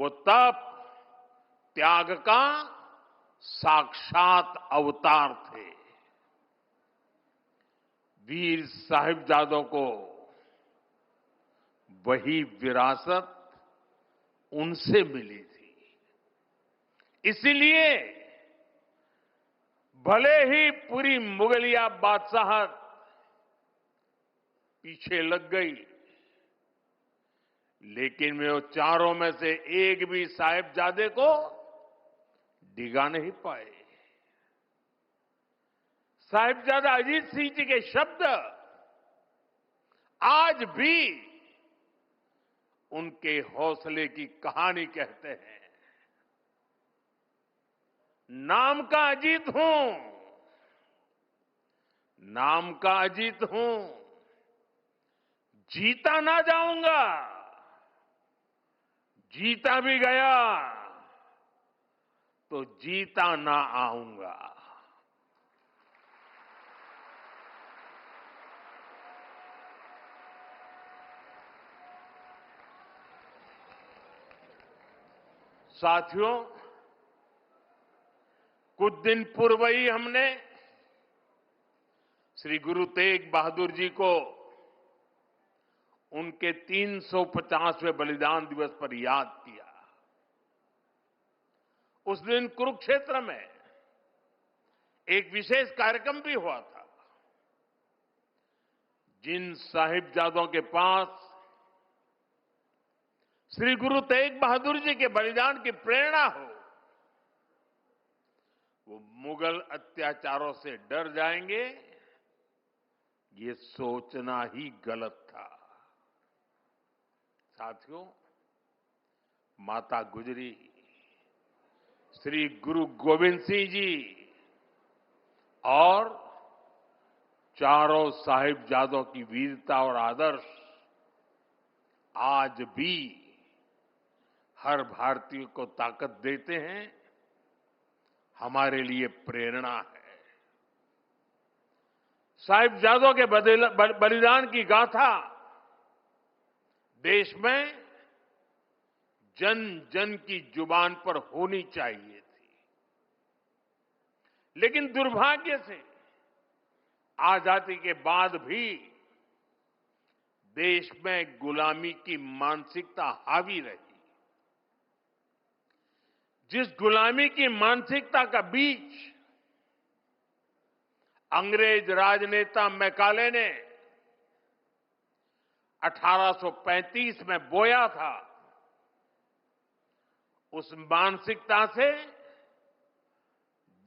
वो तप त्याग का साक्षात अवतार थे। वीर साहिबजादों को वही विरासत उनसे मिली थी। इसीलिए भले ही पूरी मुगलिया बादशाहत पीछे लग गई, लेकिन वे वो चारों में से एक भी साहिबजादे को डिगा नहीं पाए। साहिबजादा अजीत सिंह जी के शब्द आज भी उनके हौसले की कहानी कहते हैं। नाम का अजीत हूं, नाम का अजीत हूं, जीता ना जाऊंगा, जीता भी गया तो जीता ना आऊंगा। साथियों, कुछ दिन पूर्व ही हमने श्री गुरु तेग बहादुर जी को उनके 350वें बलिदान दिवस पर याद किया। उस दिन कुरुक्षेत्र में एक विशेष कार्यक्रम भी हुआ था। जिन साहिबजादों के पास श्री गुरु तेग बहादुर जी के बलिदान की प्रेरणा हो, वो मुगल अत्याचारों से डर जाएंगे, ये सोचना ही गलत था। साथियों, माता गुजरी, श्री गुरु गोविंद सिंह जी और चारों साहिबजादों की वीरता और आदर्श आज भी हर भारतीय को ताकत देते हैं, हमारे लिए प्रेरणा है। साहिबजादों के बलिदान की गाथा देश में जन जन की जुबान पर होनी चाहिए थी, लेकिन दुर्भाग्य से आजादी के बाद भी देश में गुलामी की मानसिकता हावी रही। जिस गुलामी की मानसिकता का बीज अंग्रेज राजनेता मैकाले ने 1835 में बोया था, उस मानसिकता से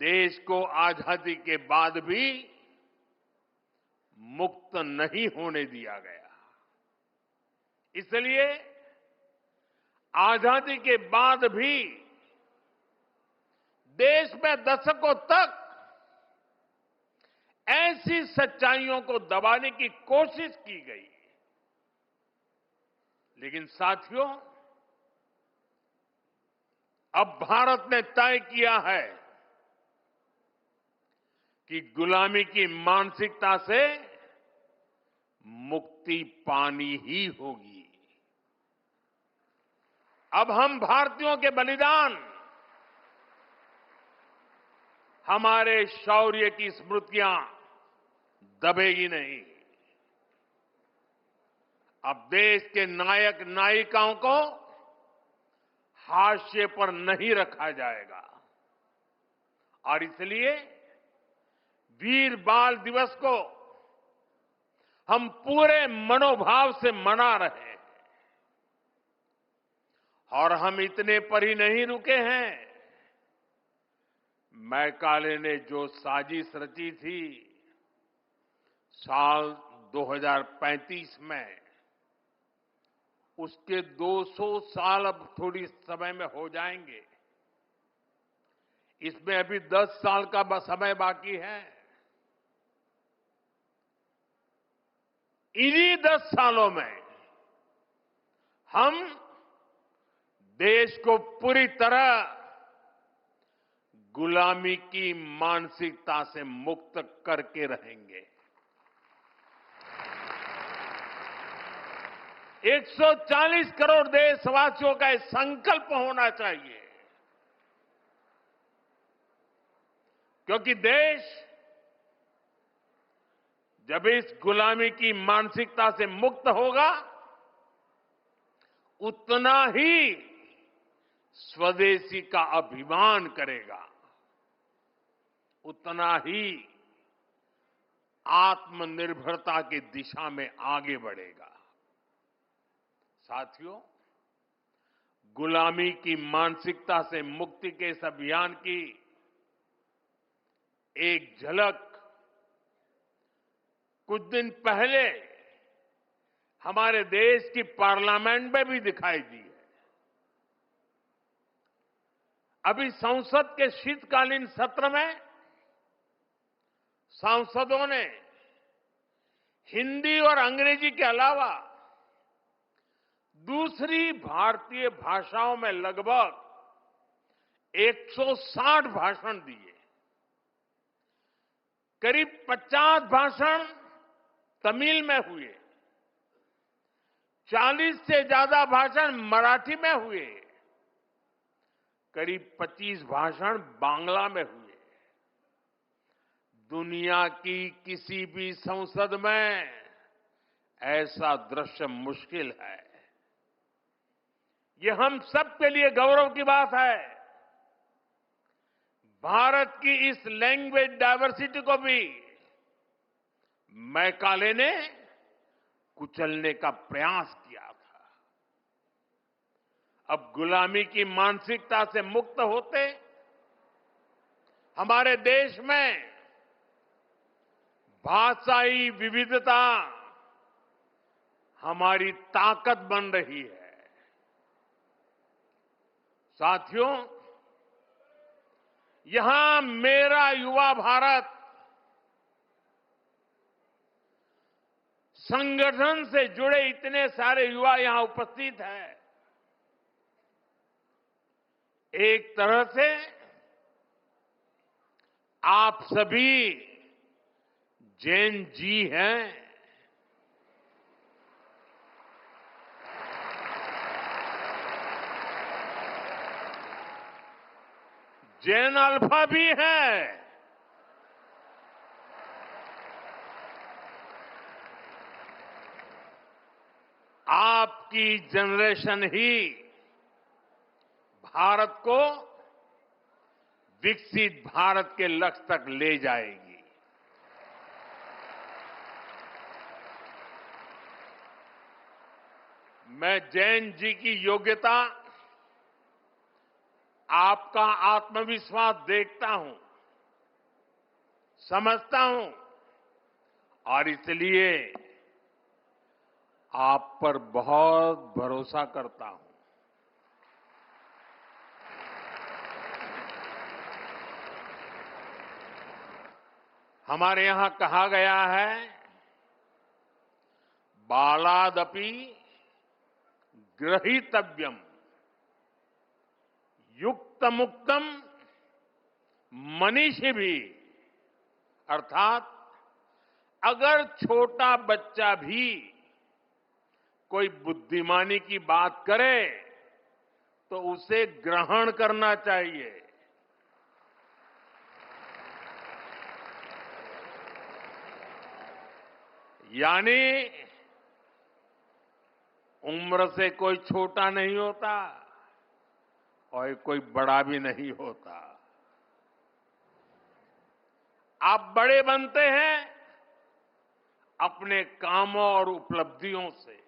देश को आजादी के बाद भी मुक्त नहीं होने दिया गया। इसलिए आजादी के बाद भी देश में दशकों तक ऐसी सच्चाइयों को दबाने की कोशिश की गई। लेकिन साथियों, अब भारत ने तय किया है कि गुलामी की मानसिकता से मुक्ति पानी ही होगी। अब हम भारतीयों के बलिदान, हमारे शौर्य की स्मृतियां दबेगी नहीं। अब देश के नायक नायिकाओं को हाशिए पर नहीं रखा जाएगा और इसलिए वीर बाल दिवस को हम पूरे मनोभाव से मना रहे हैं। और हम इतने पर ही नहीं रुके हैं। मैकाले ने जो साजिश रची थी साल 2035 में, उसके 200 साल अब थोड़ी समय में हो जाएंगे। इसमें अभी 10 साल का समय बाकी है। इन्हीं 10 सालों में हम देश को पूरी तरह गुलामी की मानसिकता से मुक्त करके रहेंगे। 140 करोड़ देशवासियों का एक संकल्प होना चाहिए, क्योंकि देश जब इस गुलामी की मानसिकता से मुक्त होगा, उतना ही स्वदेशी का अभिमान करेगा, उतना ही आत्मनिर्भरता की दिशा में आगे बढ़ेगा। साथियों, गुलामी की मानसिकता से मुक्ति के इस अभियान की एक झलक कुछ दिन पहले हमारे देश की पार्लियामेंट में भी दिखाई दी है। अभी संसद के शीतकालीन सत्र में सांसदों ने हिंदी और अंग्रेजी के अलावा दूसरी भारतीय भाषाओं में लगभग 160 भाषण दिए। करीब 50 भाषण तमिल में हुए, 40 से ज्यादा भाषण मराठी में हुए, करीब 25 भाषण बांग्ला में हुए। दुनिया की किसी भी संसद में ऐसा दृश्य मुश्किल है। ये हम सब के लिए गौरव की बात है। भारत की इस लैंग्वेज डायवर्सिटी को भी मैकाले ने कुचलने का प्रयास किया था। अब गुलामी की मानसिकता से मुक्त होते हमारे देश में भाषाई विविधता हमारी ताकत बन रही है। साथियों, यहां मेरा युवा भारत संगठन से जुड़े इतने सारे युवा यहां उपस्थित हैं। एक तरह से आप सभी जैन जी हैं। जैन अल्फा भी है। आपकी जनरेशन ही भारत को विकसित भारत के लक्ष्य तक ले जाएगी। मैं जैन जी की योग्यता, आपका आत्मविश्वास देखता हूं, समझता हूं और इसलिए आप पर बहुत भरोसा करता हूं। हमारे यहां कहा गया है, बालादपि ग्रहीतव्यम युक्त मुक्तम मनीषी भी, अर्थात अगर छोटा बच्चा भी कोई बुद्धिमानी की बात करे तो उसे ग्रहण करना चाहिए। यानी उम्र से कोई छोटा नहीं होता और कोई बड़ा भी नहीं होता। आप बड़े बनते हैं अपने कामों और उपलब्धियों से।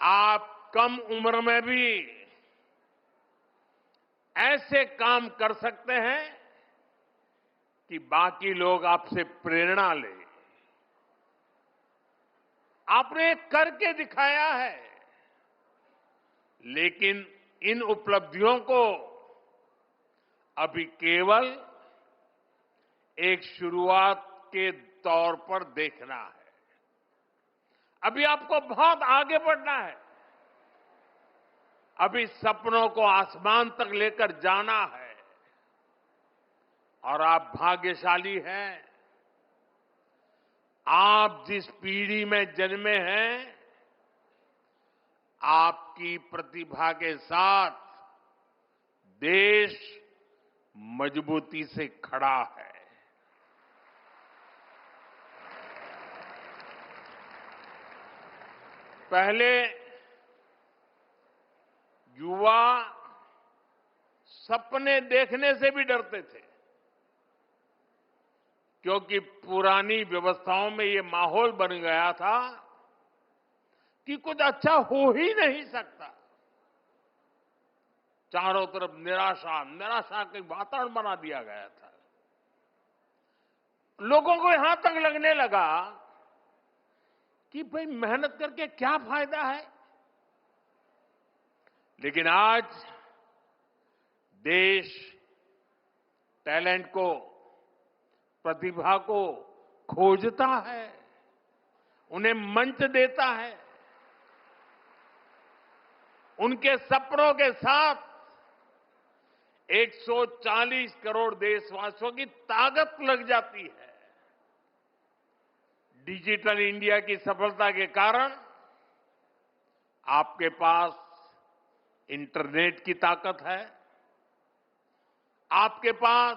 आप कम उम्र में भी ऐसे काम कर सकते हैं कि बाकी लोग आपसे प्रेरणा लें। आपने करके दिखाया है, लेकिन इन उपलब्धियों को अभी केवल एक शुरुआत के तौर पर देखना है। अभी आपको बहुत आगे बढ़ना है। अभी सपनों को आसमान तक लेकर जाना है और आप भाग्यशाली हैं आप जिस पीढ़ी में जन्मे हैं, आपकी प्रतिभा के साथ देश मजबूती से खड़ा है। पहले युवा सपने देखने से भी डरते थे, क्योंकि पुरानी व्यवस्थाओं में ये माहौल बन गया था कि कुछ अच्छा हो ही नहीं सकता। चारों तरफ निराशा निराशा के वातावरण बना दिया गया था। लोगों को यहां तक लगने लगा कि भाई मेहनत करके क्या फायदा है। लेकिन आज देश टैलेंट को, प्रतिभा को खोजता है, उन्हें मंच देता है। उनके सपनों के साथ 140 करोड़ देशवासियों की ताकत लग जाती है। डिजिटल इंडिया की सफलता के कारण आपके पास इंटरनेट की ताकत है, आपके पास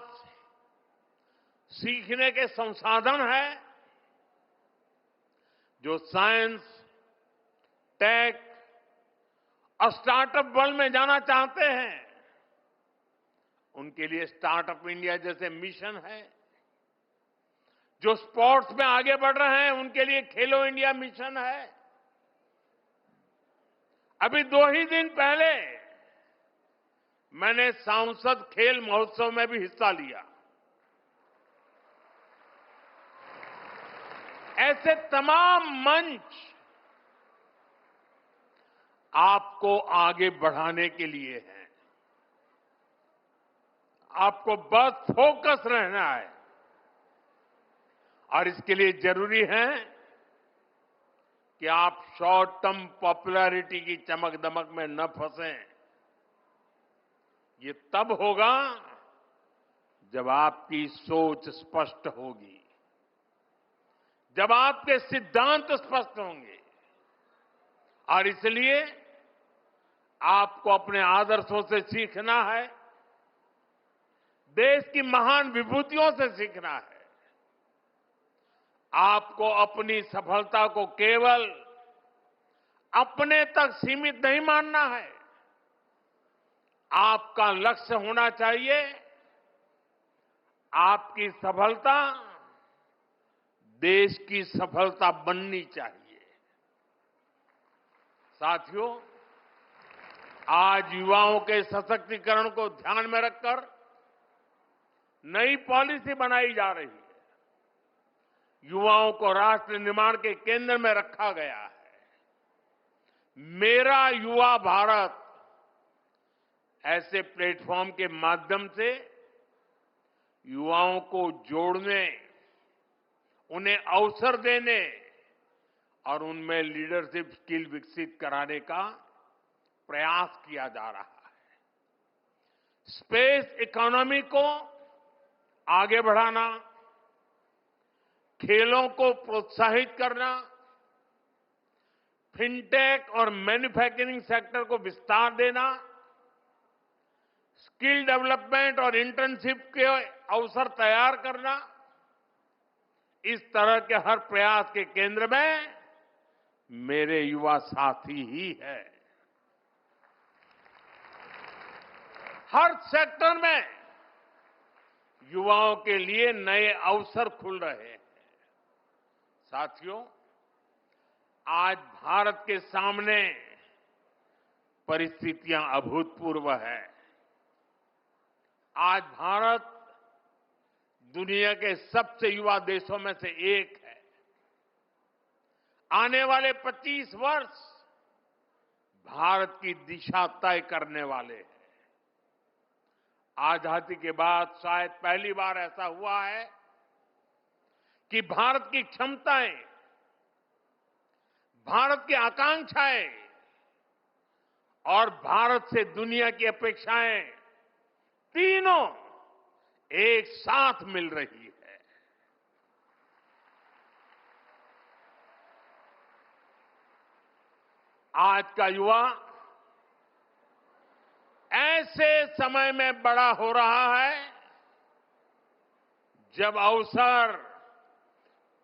सीखने के संसाधन है। जो साइंस, टेक और स्टार्टअप वर्ल्ड में जाना चाहते हैं, उनके लिए स्टार्टअप इंडिया जैसे मिशन है। जो स्पोर्ट्स में आगे बढ़ रहे हैं, उनके लिए खेलो इंडिया मिशन है। अभी 2 ही दिन पहले मैंने सांसद खेल महोत्सव में भी हिस्सा लिया। ऐसे तमाम मंच आपको आगे बढ़ाने के लिए हैं। आपको बस फोकस रहना है, और इसके लिए जरूरी है कि आप शॉर्ट टर्म पॉपुलैरिटी की चमक दमक में न फंसें। ये तब होगा जब आपकी सोच स्पष्ट होगी, जब आपके सिद्धांत स्पष्ट होंगे। और इसलिए आपको अपने आदर्शों से सीखना है, देश की महान विभूतियों से सीखना है। आपको अपनी सफलता को केवल अपने तक सीमित नहीं मानना है। आपका लक्ष्य होना चाहिए, आपकी सफलता देश की सफलता बननी चाहिए। साथियों, आज युवाओं के सशक्तिकरण को ध्यान में रखकर नई पॉलिसी बनाई जा रही है। युवाओं को राष्ट्र निर्माण के केंद्र में रखा गया है। मेरा युवा भारत ऐसे प्लेटफॉर्म के माध्यम से युवाओं को जोड़ने, उन्हें अवसर देने और उनमें लीडरशिप स्किल विकसित कराने का प्रयास किया जा रहा है। स्पेस इकोनॉमी को आगे बढ़ाना, खेलों को प्रोत्साहित करना, फिनटेक और मैन्युफैक्चरिंग सेक्टर को विस्तार देना, स्किल डेवलपमेंट और इंटर्नशिप के अवसर तैयार करना, इस तरह के हर प्रयास के केंद्र में मेरे युवा साथी ही है। हर सेक्टर में युवाओं के लिए नए अवसर खुल रहे हैं। साथियों, आज भारत के सामने परिस्थितियां अभूतपूर्व है। आज भारत दुनिया के सबसे युवा देशों में से एक है। आने वाले 25 वर्ष भारत की दिशा तय करने वाले हैं। आजादी के बाद शायद पहली बार ऐसा हुआ है कि भारत की क्षमताएं, भारत की आकांक्षाएं और भारत से दुनिया की अपेक्षाएं तीनों एक साथ मिल रही है। आज का युवा ऐसे समय में बड़ा हो रहा है जब अवसर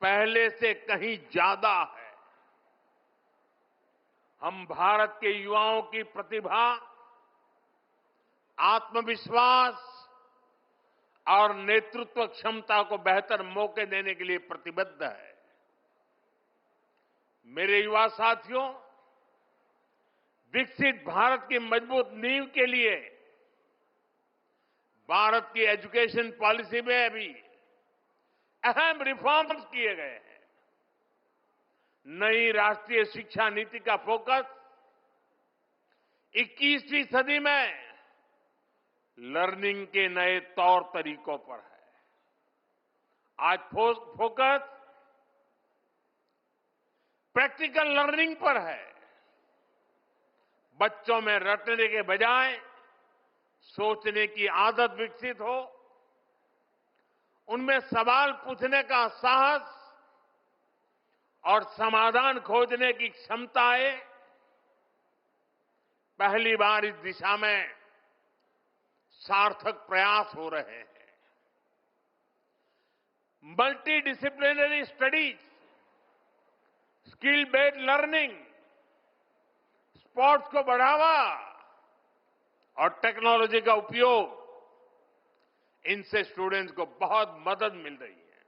पहले से कहीं ज्यादा है। हम भारत के युवाओं की प्रतिभा, आत्मविश्वास और नेतृत्व क्षमता को बेहतर मौके देने के लिए प्रतिबद्ध है। मेरे युवा साथियों, विकसित भारत की मजबूत नींव के लिए भारत की एजुकेशन पॉलिसी में भी अहम रिफॉर्म्स किए गए हैं। नई राष्ट्रीय शिक्षा नीति का फोकस 21वीं सदी में लर्निंग के नए तौर तरीकों पर है। आज फोकस प्रैक्टिकल लर्निंग पर है। बच्चों में रटने के बजाय सोचने की आदत विकसित हो, उनमें सवाल पूछने का साहस और समाधान खोजने की क्षमता आए। पहली बार इस दिशा में सार्थक प्रयास हो रहे हैं। Multi disciplinary studies, skill based learning, sports को बढ़ावा और टेक्नोलॉजी का उपयोग, इनसे स्टूडेंट्स को बहुत मदद मिल रही है।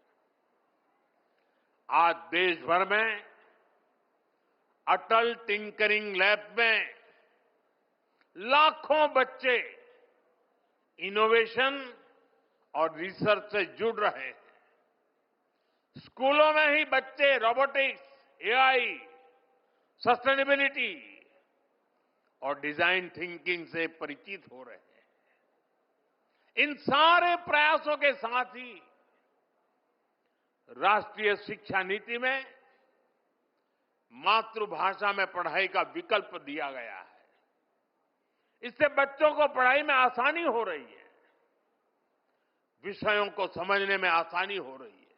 आज देश भर में अटल टिंकरिंग लैब में लाखों बच्चे इनोवेशन और रिसर्च से जुड़ रहे हैं। स्कूलों में ही बच्चे रोबोटिक्स, एआई, सस्टेनेबिलिटी और डिजाइन थिंकिंग से परिचित हो रहे हैं। इन सारे प्रयासों के साथ ही राष्ट्रीय शिक्षा नीति में मातृभाषा में पढ़ाई का विकल्प दिया गया है। इससे बच्चों को पढ़ाई में आसानी हो रही है, विषयों को समझने में आसानी हो रही है।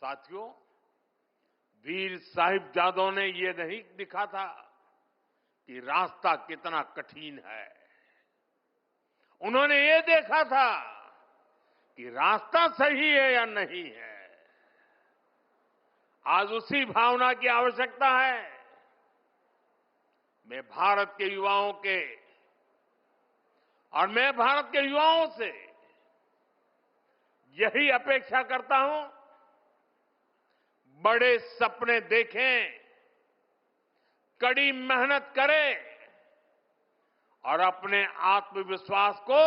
साथियों, वीर साहिबजादों ने ये नहीं दिखा था कि रास्ता कितना कठिन है। उन्होंने ये देखा था कि रास्ता सही है या नहीं है। आज उसी भावना की आवश्यकता है। मैं भारत के युवाओं से यही अपेक्षा करता हूं, बड़े सपने देखें, कड़ी मेहनत करें और अपने आत्मविश्वास को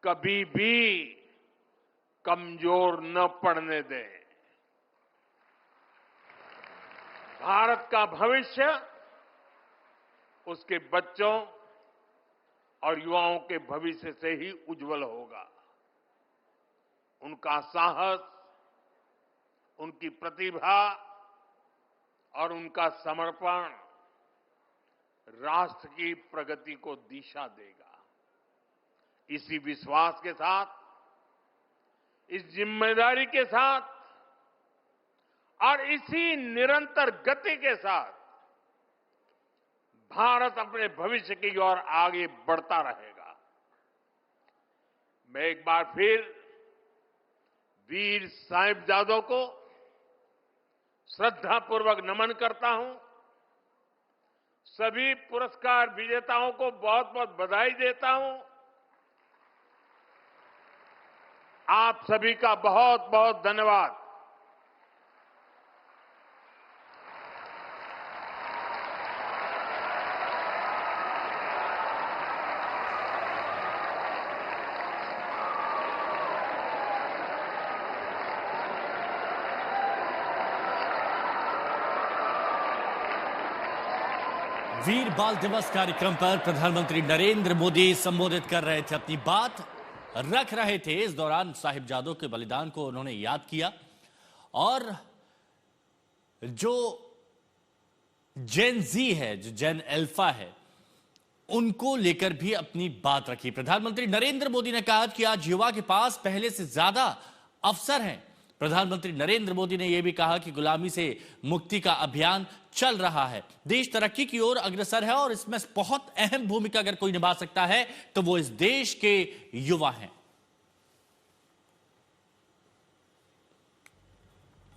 कभी भी कमजोर न पड़ने दें। भारत का भविष्य उसके बच्चों और युवाओं के भविष्य से ही उज्जवल होगा। उनका साहस, उनकी प्रतिभा और उनका समर्पण राष्ट्र की प्रगति को दिशा देगा। इसी विश्वास के साथ, इस जिम्मेदारी के साथ और इसी निरंतर गति के साथ भारत अपने भविष्य की ओर आगे बढ़ता रहेगा। मैं एक बार फिर वीर साहिबजादों को श्रद्धापूर्वक नमन करता हूं। सभी पुरस्कार विजेताओं को बहुत बहुत बधाई देता हूं। आप सभी का बहुत बहुत धन्यवाद। वीर बाल दिवस कार्यक्रम पर प्रधानमंत्री नरेंद्र मोदी संबोधित कर रहे थे, अपनी बात रख रहे थे। इस दौरान साहिबजादों के बलिदान को उन्होंने याद किया और जो जेन जी है, जो जेन अल्फा है, उनको लेकर भी अपनी बात रखी। प्रधानमंत्री नरेंद्र मोदी ने कहा कि आज युवा के पास पहले से ज्यादा अवसर हैं, प्रधानमंत्री नरेंद्र मोदी ने यह भी कहा कि गुलामी से मुक्ति का अभियान चल रहा है, देश तरक्की की ओर अग्रसर है और इसमें बहुत अहम भूमिका अगर कोई निभा सकता है तो वो इस देश के युवा हैं।